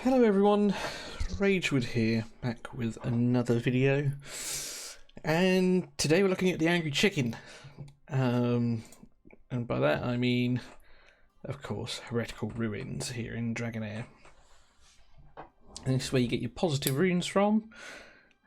Hello everyone, Ragewood here, back with another video, and today we're looking at the Angry Chicken, and by that I mean, of course, Heretical Ruins here in Dragonheir. And this is where you get your positive runes from,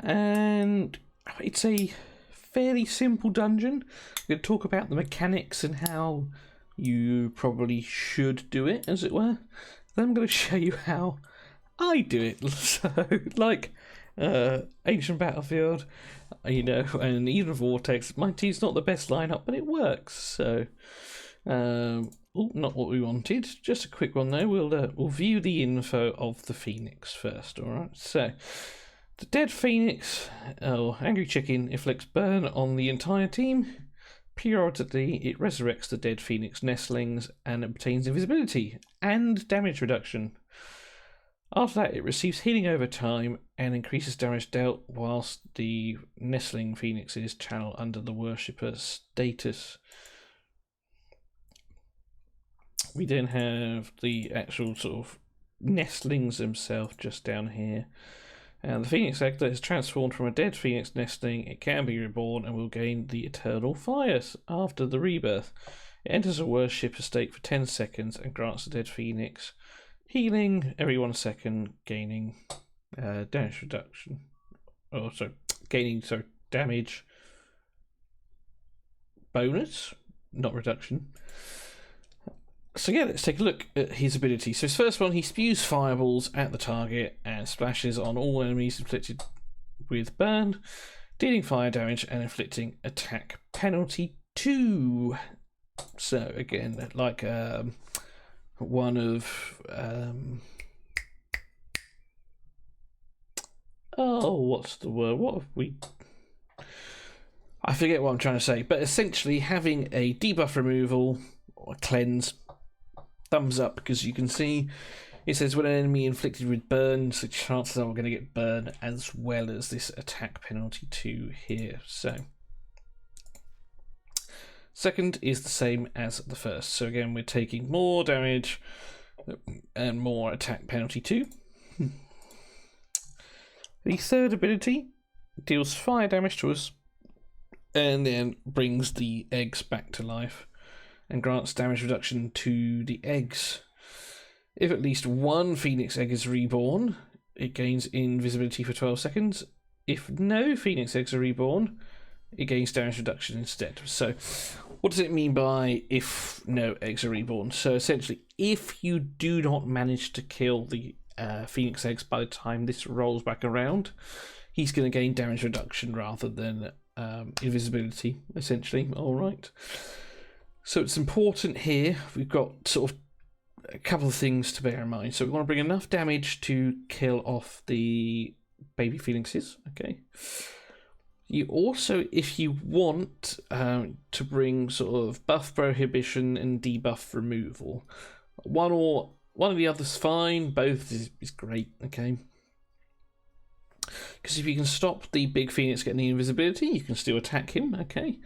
and it's a fairly simple dungeon. We're going to talk about the mechanics and how you probably should do it, as it were. Then I'm going to show you how I do it. So, like Ancient Battlefield, and even Vortex, my team's not the best lineup, but it works. So, not what we wanted. Just a quick one though. We'll view the info of the Phoenix first. All right. So, the dead Phoenix, Angry Chicken, inflicts burn on the entire team. Periodically, it resurrects the dead Phoenix nestlings and obtains invisibility and damage reduction. After that, it receives healing over time and increases damage dealt whilst the nestling phoenixes channel under the worshipper status. We then have the actual sort of nestlings themselves just down here. And the phoenix egg that is transformed from a dead phoenix nestling, it can be reborn and will gain the eternal fire after the rebirth. It enters a worshipper state for 10 seconds and grants the dead phoenix healing every 1 second, gaining damage reduction. Damage bonus, not reduction. So yeah, let's take a look at his ability. So his first one, he spews fireballs at the target and splashes on all enemies inflicted with burn, dealing fire damage and inflicting attack penalty 2. So again, like one of what's the word? What have we? I forget what I'm trying to say, but essentially having a debuff removal or cleanse. Thumbs up, because you can see it says when an enemy inflicted with burn, so chances are we're going to get burn as well as this attack penalty 2 here. So second is the same as the first. So again, we're taking more damage and more attack penalty 2. The third ability deals fire damage to us and then brings the eggs back to life and grants damage reduction to the eggs. If at least one phoenix egg is reborn, it gains invisibility for 12 seconds. If no phoenix eggs are reborn, it gains damage reduction instead. So what does it mean by if no eggs are reborn? So essentially, if you do not manage to kill the phoenix eggs by the time this rolls back around, he's going to gain damage reduction rather than invisibility, essentially. All right. So it's important here, we've got sort of a couple of things to bear in mind. So we want to bring enough damage to kill off the baby phoenixes, okay? You also, if you want, to bring sort of buff prohibition and debuff removal. One of the others fine, both is great, okay? Because if you can stop the big phoenix getting the invisibility, you can still attack him, okay?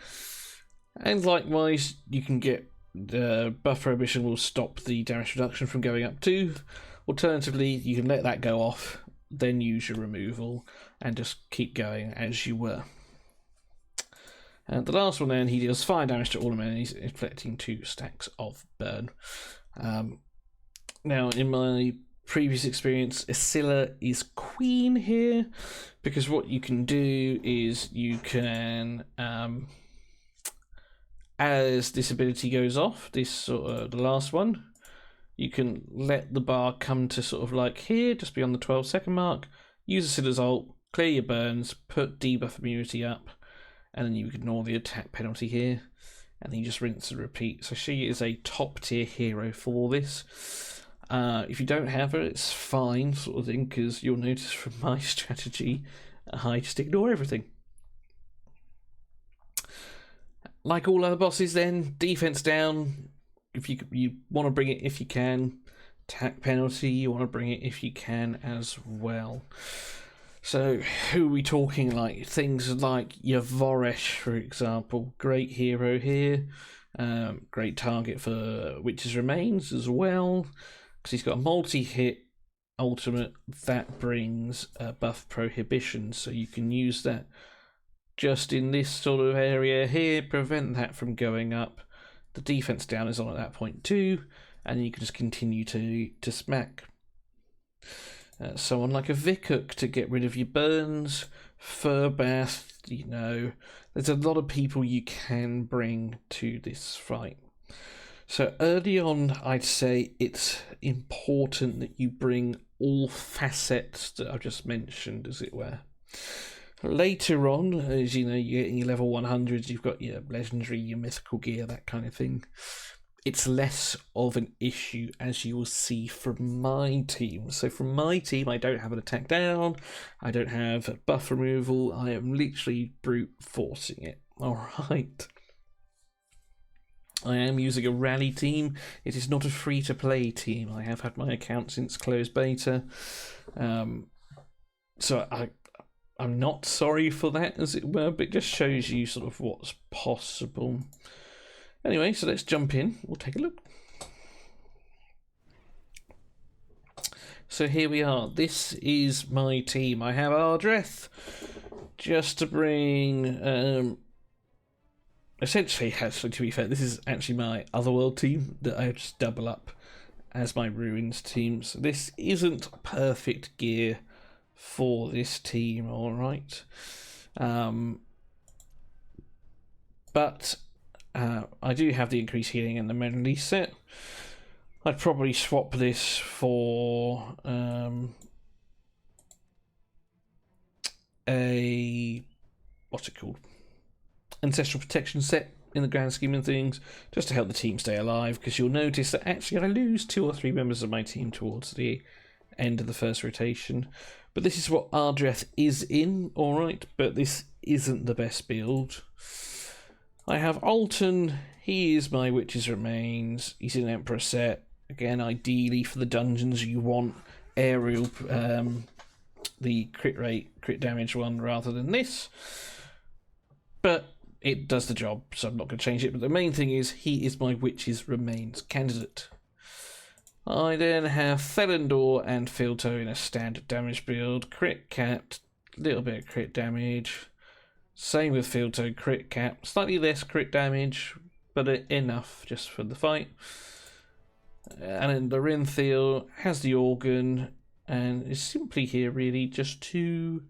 And likewise, you can get the buff prohibition will stop the damage reduction from going up too. Alternatively, you can let that go off, then use your removal, and just keep going as you were. And the last one then, he deals fire damage to all enemies, inflicting 2 stacks of burn. Now, in my previous experience, Escilla is queen here, because what you can do is you can as this ability goes off, the last one, you can let the bar come to sort of like here, just beyond the 12-second mark, use Escilla's ult, clear your burns, put debuff immunity up, and then you ignore the attack penalty here, and then you just rinse and repeat. So she is a top-tier hero for this. If you don't have her, it's fine, sort of thing, because you'll notice from my strategy, I just ignore everything. Like all other bosses then, defense down, if you want to bring it if you can. Attack penalty, you want to bring it if you can as well. So who are we talking like? Things like your Voresh, for example. Great hero here. Great target for Witch's Remains as well, because he's got a multi-hit ultimate that brings buff prohibition, so you can use that just in this sort of area here, prevent that from going up. The defense down is on at that point too, and you can just continue to smack. Someone like a Vikuk to get rid of your burns, Furbath, you know, there's a lot of people you can bring to this fight. So early on, I'd say it's important that you bring all facets that I've just mentioned, as it were. Later on, as you know, you're getting your level 100s, you've got your legendary, your mythical gear, that kind of thing. It's less of an issue, as you will see from my team. So from my team, I don't have an attack down, I don't have buff removal, I am literally brute forcing it. Alright. I am using a rally team. It is not a free-to-play team. I have had my account since closed beta. So I'm not sorry for that, as it were, but it just shows you sort of what's possible. Anyway, so let's jump in. We'll take a look. So here we are. This is my team. I have Ardreth, just to bring... essentially, actually, to be fair, this is actually my Otherworld team that I just double up as my Ruins team. So this isn't perfect gear for this team, alright. But I do have the increased healing and the memory set. I'd probably swap this for a... what's it called? Ancestral protection set in the grand scheme of things, just to help the team stay alive, because you'll notice that actually I lose 2 or 3 members of my team towards the end of the first rotation. But this is what Ardreth is in, alright, but this isn't the best build. I have Alton, he is my Witch's Remains, he's in Emperor set. Again, ideally for the dungeons you want aerial, the crit damage one rather than this. But it does the job, so I'm not going to change it. But the main thing is, he is my Witch's Remains candidate. I then have Thelendor and Filto in a standard damage build. Crit capped, little bit of crit damage. Same with Filto, crit cap. Slightly less crit damage, but enough just for the fight. And then the Rinthil has the organ, and is simply here really just to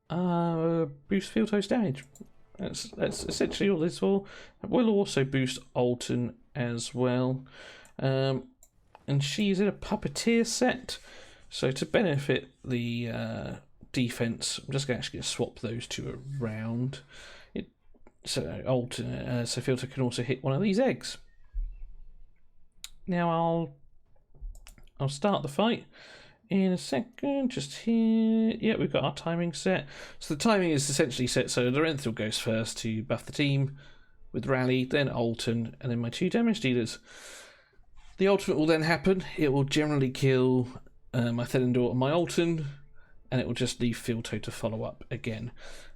boost Filto's damage. That's essentially all this for. We'll also boost Alton as well. And she's in a Puppeteer set. So to benefit the defense, I'm just actually going to swap those two around. So Alton, so Filter can also hit one of these eggs. Now I'll start the fight in a second, just here. Yeah, we've got our timing set. So the timing is essentially set so Lorenthal goes first to buff the team with Rally, then Alton, and then my 2 damage dealers. The ultimate will then happen. It will generally kill my Thelendor and my Alton, and it will just leave Filto to follow up again.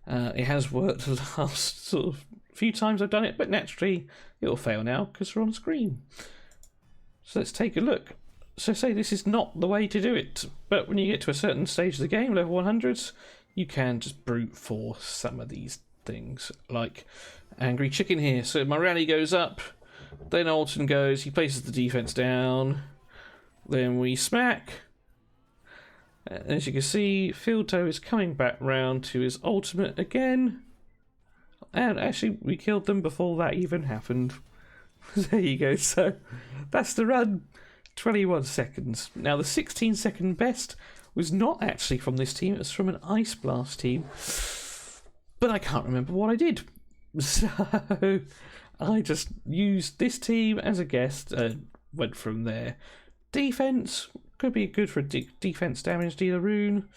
It has worked the last sort of few times I've done it, but naturally it will fail now because we're on screen. So let's take a look. So say this is not the way to do it, but when you get to a certain stage of the game, level 100s, you can just brute force some of these things, like Angry Chicken here. So my rally goes up, then Alton goes, he places the defense down, then we smack. As you can see, Filto is coming back round to his ultimate again, and actually we killed them before that even happened. There you go, so that's the run. 21 seconds. Now the 16-second best was not actually from this team, it was from an Ice Blast team. But I can't remember what I did. So I just used this team as a guest and went from there. Defense could be good for a defense damage dealer rune.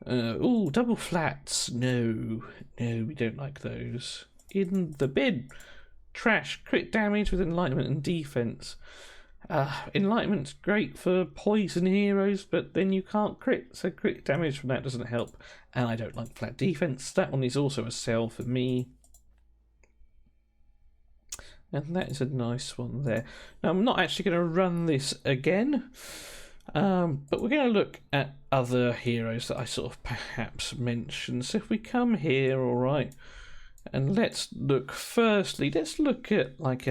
Ooh, double flats. No, we don't like those. In the bin. Trash, crit damage with enlightenment and defense. Enlightenment's great for poison heroes, but then you can't crit, so crit damage from that doesn't help. And I don't like flat defense. That one is also a sell for me. And that is a nice one there. Now I'm not actually going to run this again. But we're going to look at other heroes that I sort of perhaps mentioned. So if we come here, all right, and let's look at like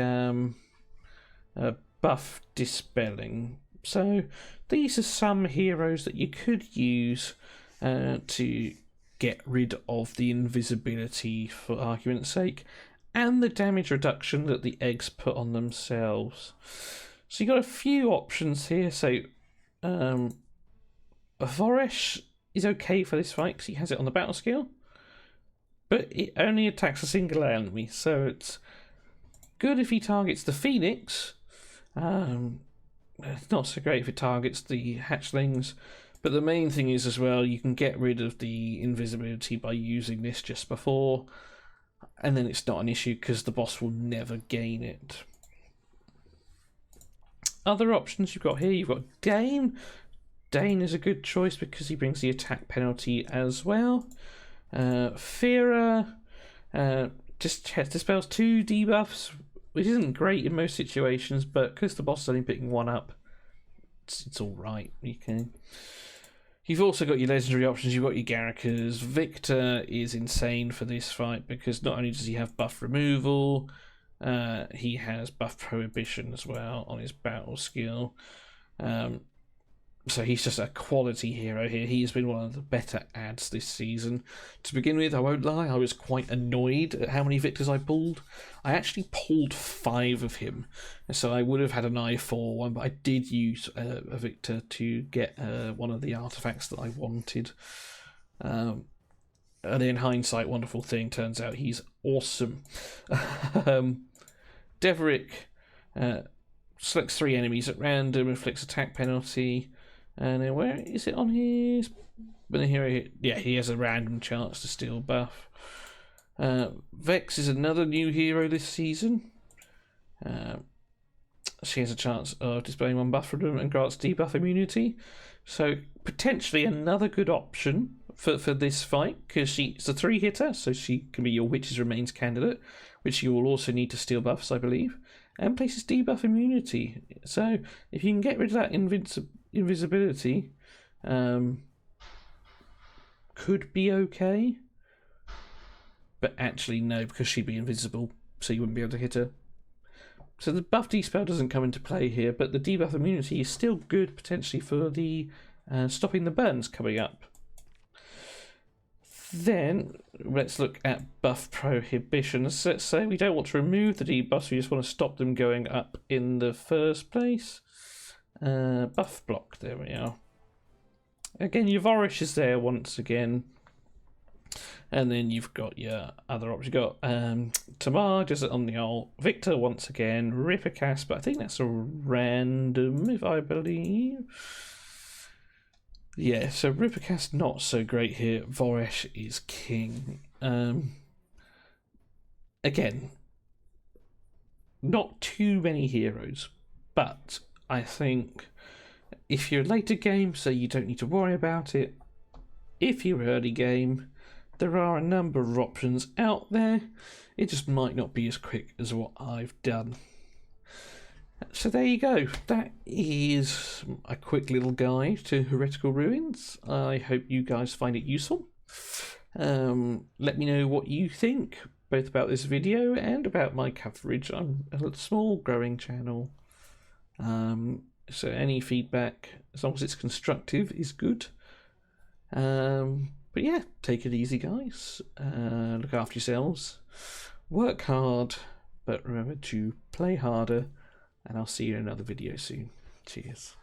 buff dispelling. So these are some heroes that you could use to get rid of the invisibility, for argument's sake, and the damage reduction that the eggs put on themselves. So you've got a few options here. So Voresh is okay for this fight because he has it on the battle skill, but it only attacks a single enemy, so it's good if he targets the Phoenix. Not so great if it targets the hatchlings, but the main thing is as well, you can get rid of the invisibility by using this just before, and then it's not an issue because the boss will never gain it. Other options you've got here, you've got Dane. Dane is a good choice because he brings the attack penalty as well. Fira just dispels 2 debuffs, which isn't great in most situations, but because the boss is only picking 1 up, it's all right. You've also got your legendary options. You've got your Garrikas. Victor is insane for this fight because not only does he have buff removal, he has buff prohibition as well on his battle skill. So he's just a quality hero here. He's been one of the better adds this season. To begin with, I won't lie, I was quite annoyed at how many Victors I pulled. I actually pulled 5 of him, so I would have had an eye for one, but I did use a Victor to get one of the artifacts that I wanted. And in hindsight, wonderful thing, turns out he's awesome. Deverick selects 3 enemies at random, inflicts attack penalty. And then where is it on his? Yeah, he has a random chance to steal buff. Vex is another new hero this season. She has a chance of displaying 1 buff from them and grants debuff immunity. So potentially another good option for this fight, because she's a 3-hitter, so she can be your Witch's Remains candidate, which you will also need to steal buffs, I believe, and places debuff immunity. So if you can get rid of that invisibility, could be okay, but actually no, because she'd be invisible, so you wouldn't be able to hit her. So the buff dispel doesn't come into play here, but the debuff immunity is still good potentially for the stopping the burns coming up. Then let's look at buff prohibition. Let's say we don't want to remove the debuffs, we just want to stop them going up in the first place. Buff block, there we are. Again, your Voresh is there once again. And then you've got your other options. You've got Tamar just on the old Victor once again. Rippercast, but I think that's a random, if I believe. Yeah, so Rippercast not so great here. Voresh is king. Again, not too many heroes, but I think if you're later game, so you don't need to worry about it. If you're early game, there are a number of options out there. It just might not be as quick as what I've done. So there you go. That is a quick little guide to Heretical Ruins. I hope you guys find it useful. Let me know what you think, both about this video and about my coverage. I'm a small growing channel. So any feedback, as long as it's constructive, is good. But yeah, take it easy, guys. Look after yourselves. Work hard, but remember to play harder. And I'll see you in another video soon. Cheers.